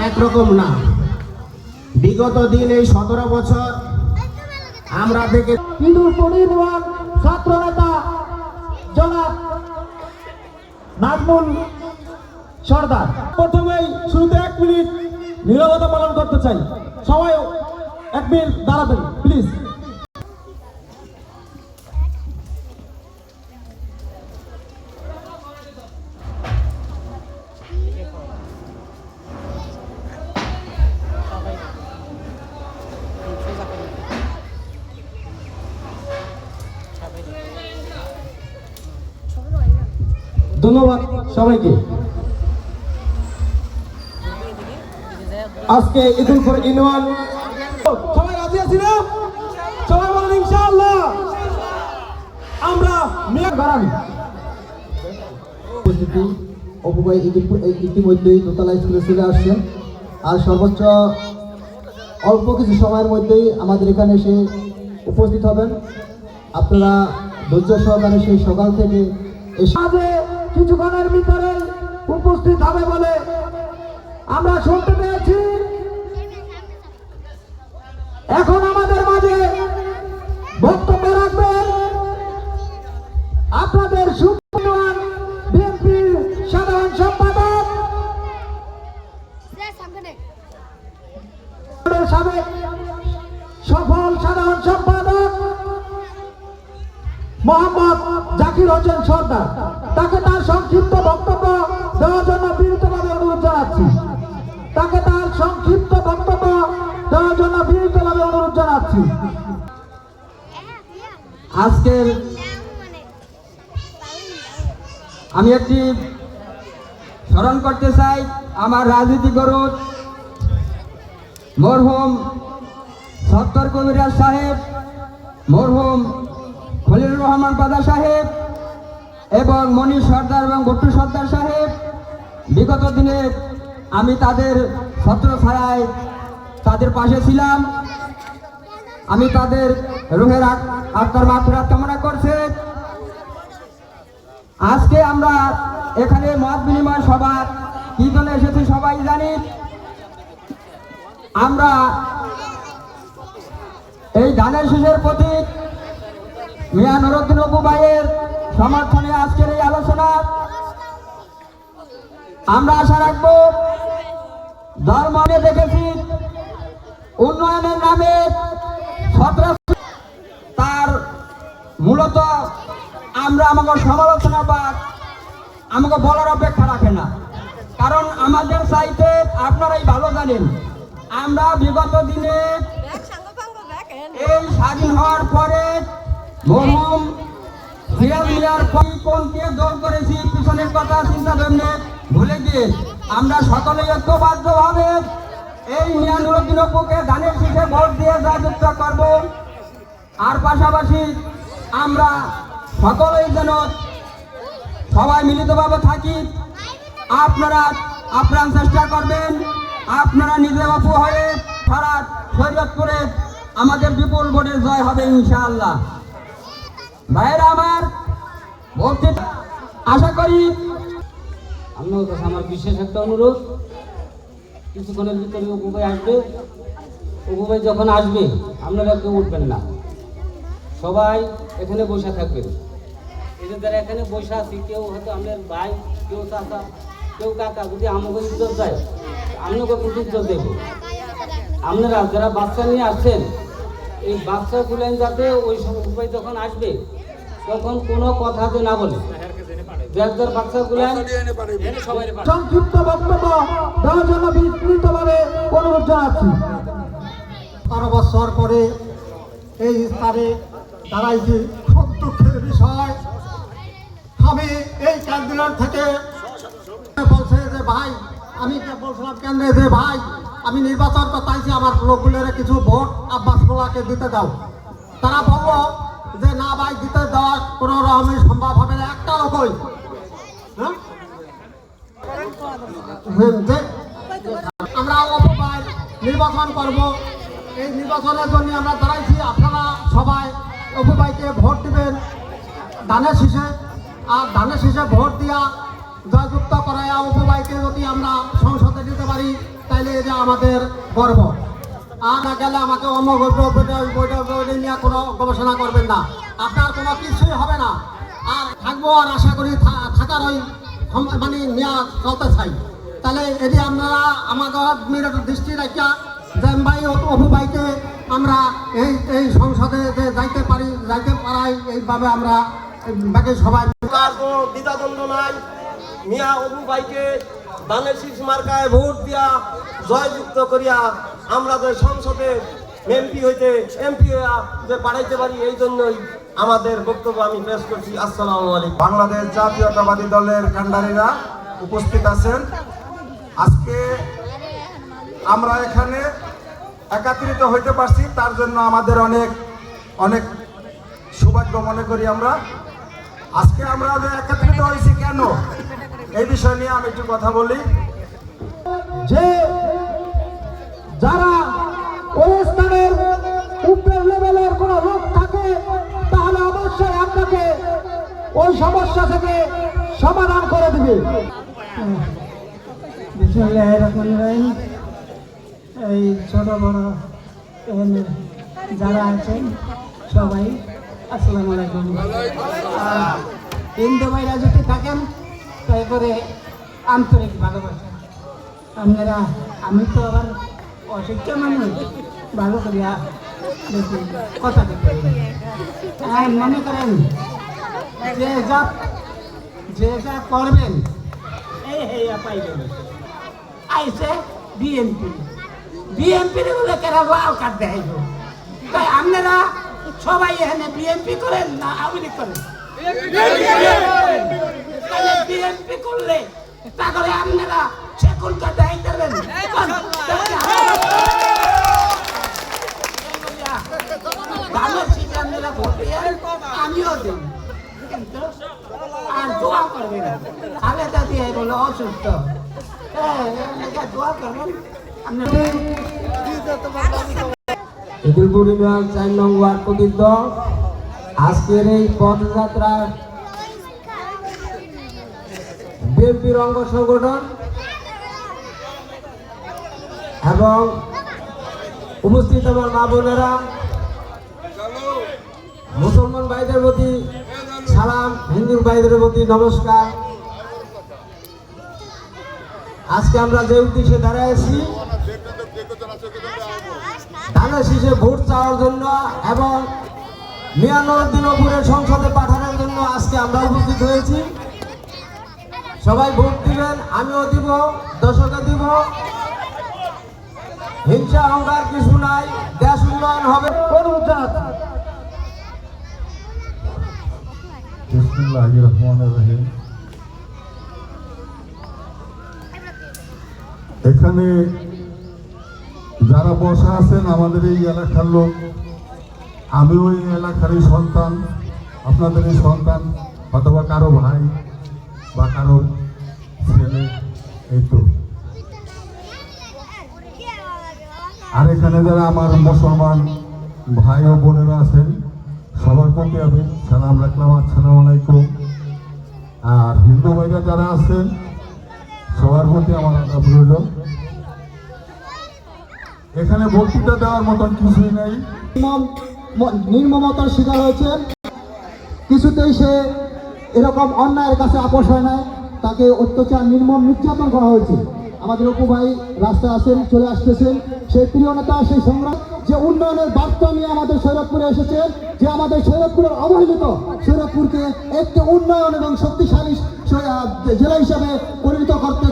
একরকম না। বিগত দিন এই 17 বছর আমরা দেখে ইঁদুর পরিবার ছাত্র নেতা জনাব নাজমুল সর্দার। প্রথমেই শুরুতে 1 মিনিট নীরবতা পালন করতে চাই। সবাই 1 মিনিট দাঁড়াবেন প্লিজ। ধন্যবাদ সবাইকে। আজকে ঈদুল ফিতর ইউনিয়ন সবাই রাজি আছি না? সবাই বলেন ইনশাআল্লাহ। আমরা মেয়ে বাড়ান উপস্থিতি অপু ভাই ইতিমধ্যেই দোতলা স্কুলে চলে আসছেন। আর সর্বোচ্চ অল্প কিছু সময়ের মধ্যেই আমাদের এখানে এসে উপস্থিত হবেন। আপনারা ধৈর্য সহকারে সেই সকাল থেকে এসে কিছুক্ষণের ভিতরে উপস্থিত হবে বলে আমরা শুনতে পেয়েছি। এখন আমাদের মাঝে বক্তব্য রাখবেন আপনাদের সুপ্রিয় বিএনপির সাধারণ সম্পাদক সাবেক সফল সাধারণ সম্পাদক মোহাম্মদ জাকির হোসেন সর্দার। তাকে তার সংক্ষিপ্ত বক্তব্য দেওয়ার জন্য বিনীতভাবে অনুরোধ জানাচ্ছি। তাকে তার সংক্ষিপ্ত বক্তব্য দেওয়ার জন্য বিনীতভাবে অনুরোধ জানাচ্ছি। আজকের আমি একটি স্মরণ করতে চাই আমার রাজনীতি গুরু মরহুম সত্তর কবিরাজ সাহেব, মরহুম খলিলুর রহমান বাদা সাহেব এবং মনীষ সর্দার এবং ভট্টু সর্দার সাহেব। বিগত দিনে আমি তাদের ছত্র ছায়ায় তাদের পাশে ছিলাম। আমি তাদের রুহের আত্মার মাগফিরাত কামনা করছি। আজকে আমরা এখানে মত বিনিময় সভা কি জন্য এসেছি সবাই জানি। আমরা এই ধানের শীষের প্রতীক মিয়া নুরুদ্দিন অপু ভাইয়ের সমর্থনে আজকের এই আলোচনা। আমরা আশা রাখবো ধর্ম দেখেছি উন্নয়নের নামে তার মূলত আমরা আমাকে সমালোচনা বা আমাকে বলার অপেক্ষা রাখে না। কারণ আমাদের চাইতে আপনারাই ভালো জানেন আমরা বিগত দিনে এই স্বাধীন হওয়ার পরে মরহুম জিয়া মিয়ার কোনকে দল করেছি পিছনের কথা চিন্তা ভাবনা ভুলে গিয়ে আমরা সকলেই ঐক্যবদ্ধভাবে এই মিয়া নুরুদ্দিন অপুকে ধানের শীষে ভোট দিয়ে জয়যুক্ত করব। আর পাশাপাশি আমরা সকলেই যেন সবাই মিলিতভাবে থাকি। আপনারা আপ্রাণ চেষ্টা করবেন। আপনারা নিজে অপু হয়ে সারা শরীয়তপুরে আমাদের বিপুল ভোটে জয় হবে ইনশাআল্লাহ। ভাইয়েরা আমার ভোটে আশা করি আপনার কাছে আমার বিশেষ একটা অনুরোধ, কিছুক্ষণের ভিতরে অপু ভাই আসবে। অপু ভাই যখন আসবে আপনারা কেউ উঠবেন না, সবাই এখানে বসে থাকবেন। এদের দ্বারা এখানে বসে আছি, কেউ হয়তো আপনার ভাই, কেউ চাচা, কেউ কাকা, যদি আমাকে ইজ্জত দেয় আপনাকে কিন্তু ইজ্জত দেব। আপনারা যারা বাচ্চা নিয়ে আসছেন এই বাচ্চাগুলেন যাতে ওই অপু ভাই যখন আসবে তখন কোনো কথাতে না বলে। সংক্ষিপ্ত বক্তব্য দেওয়ার জন্য বিস্তৃতভাবে অনুরোধ জানাচ্ছি। 12 বছর পরে এই স্থানে দাঁড়াইছি, খুব দুঃখের বিষয়। আমি এই ক্যান্ডিডেট থেকে বলছে যে ভাই, আমি বলছিলাম কেন্দ্রে যে ভাই আমি নির্বাচন করতেছি, আমার লোকগুলোর কিছু ভোট আব্বাসগুলাকে দিতে দাও। তারা বলল যে না ভাই, দিতে দেওয়া কোনো রকমই সম্ভব হবে না, একটা লোকই। আমরা অপু ভাই নির্বাচন করব, এই নির্বাচনের জন্য আমরা দাঁড়াইছি। আপনারা সবাই অপু ভাইকে ভোট দিবেন ধানের শীষে। আর ধানের শীষে ভোট দিয়া জয়যুক্ত করাইয়া অপু ভাইকে যদি আমরা সংসদে দিতে পারি তাইলে এটা আমাদের গর্ব। আর না গেলে আমাকে অমুক বইটা নিয়ে কোনো গবেষণা করবেন না, আপনার কোনো কিছুই হবে না। আর থাকবো, আর আশা করি থাকার ওই মানে নিয়ে চলতে চাই। তাহলে এটি আপনারা আমাদের দৃষ্টি রাখা জেম ভাই অপু ভাইকে আমরা এই সংসদে যে যাইতে পারাই এইভাবে আমরা বাকি সবাই তার কোনো দ্বিধাদ্বন্দ্ব নাই। মিয়া অপু ভাইকে ধানের শীষ মার্কায় ভোট দিয়া জয়যুক্ত করিয়া আমরা যে সংসদে এমপি হইয়া যে পাঠাইতে পারি, এই জন্যই আমাদের বক্তব্য আমি পেশ করছি। আসসালামু আলাইকুম। বাংলাদেশ জাতীয়তাবাদী দলের কাণ্ডারীরা উপস্থিত আছেন। আজকে আমরা এখানে একত্রিত হইতে পারছি, তার জন্য আমাদের অনেক অনেক সৌভাগ্য মনে করি আমরা। আজকে আমরা যে একত্রিত হয়েছি কেন, এই বিষয় নিয়ে আমি একটু কথা বলি। যে যারা ওই স্থানের উপরের লেভেলের কোনো লোক থাকে, তাহলে অবশ্যই আপনাকে ওই সমস্যা থেকে সমাধান করে দিবে। এই ছোট বড় এখানে যারা আছেন সবাই আসসালামু আলাইকুম। হিন্দু ভাইরা যদি থাকেন তারপরে আন্তরিক ভালোবাসা আপনারা, আমি তো আবার অশিক্ষা মানুষ, ভালো করিয়া দেখি কথা দেখতে মনে করেন যে যা করবেন এই পাইবেন। আইসে বিএনপি বলে কেরা লাল কার্ড দেয়, তাই আপনারা সবাই এখানে বিএনপি করেন না আওয়ামী লীগ করেন? বিএনপি করলে তাহলে আপনারা সেকুল কার্ড দেয় দেবেন। আমিও দিন, কিন্তু আর দোয়া করবেন। খালেদা দিয়ে বলে অসুস্থ, দোয়া করবেন। ইদুলপুর ইউনিয়ন 4 নং ওয়ার্ড কর্তৃক দল আজকের এই পদযাত্রা বিএনপির অঙ্গ সংগঠন এবং উপস্থিত আমার মা বোনেরা, মুসলমান ভাইদের প্রতি সালাম, হিন্দু ভাইদের প্রতি নমস্কার। আজকে আমরা যে উদ্দেশ্যে দাঁড়াইছি, ধানের শীষে ভোট চাওয়ার জন্য এবং মিয়ানউদ্দিন অপুরের সংসদে পাঠানোর জন্য আজকে আমরা উপস্থিত হয়েছি। সবাই ভোট দিবেন, আমিও দিব, দর্শকে দিব। হিংসা অহংকার কিছু নাই, দেশ উন্নয়ন হবে। অনুরোধ জানাচ্ছি। বিসমিল্লাহির রহমানির রহিম। এখানে যারা বসা আছেন আমাদের এই এলাকার লোক, আমিও এই এলাকারই সন্তান, আপনাদের এই সন্তান, অথবা কারো ভাই বা কারো ছেলে, এই তো। আর এখানে যারা আমার মুসলমান ভাই ও বোনেরা আছেন, সবার প্রতি আমি সালাম রাখলাম, আসসালামু আলাইকুম। আর হিন্দু ভাইরা যারা আছেন সবার প্রতি আমার আদাব রইল। এখানে বক্তৃতা দেওয়ার মতন কিছুই নাই। নির্মমতার শিকার হয়েছে, কিছুতেই সে এরকম অন্যায়ের কাছে আপোষ হয় নাই, তাকে অত্যাচার নির্মম নির্যাতন করা হয়েছে। আমাদের অপু ভাই রাস্তায় আসেন, চলে আসতেছেন, সেই প্রিয় নেতা, সেই সংগ্রাম, যে উন্নয়নের বার্তা নিয়ে আমাদের সৈয়দপুরে এসেছেন, যে আমাদের সৈয়দপুরের অবহেলিত সৈয়দপুরকে একটি উন্নয়ন এবং শক্তিশালী জেলা হিসাবে পরিণত করতে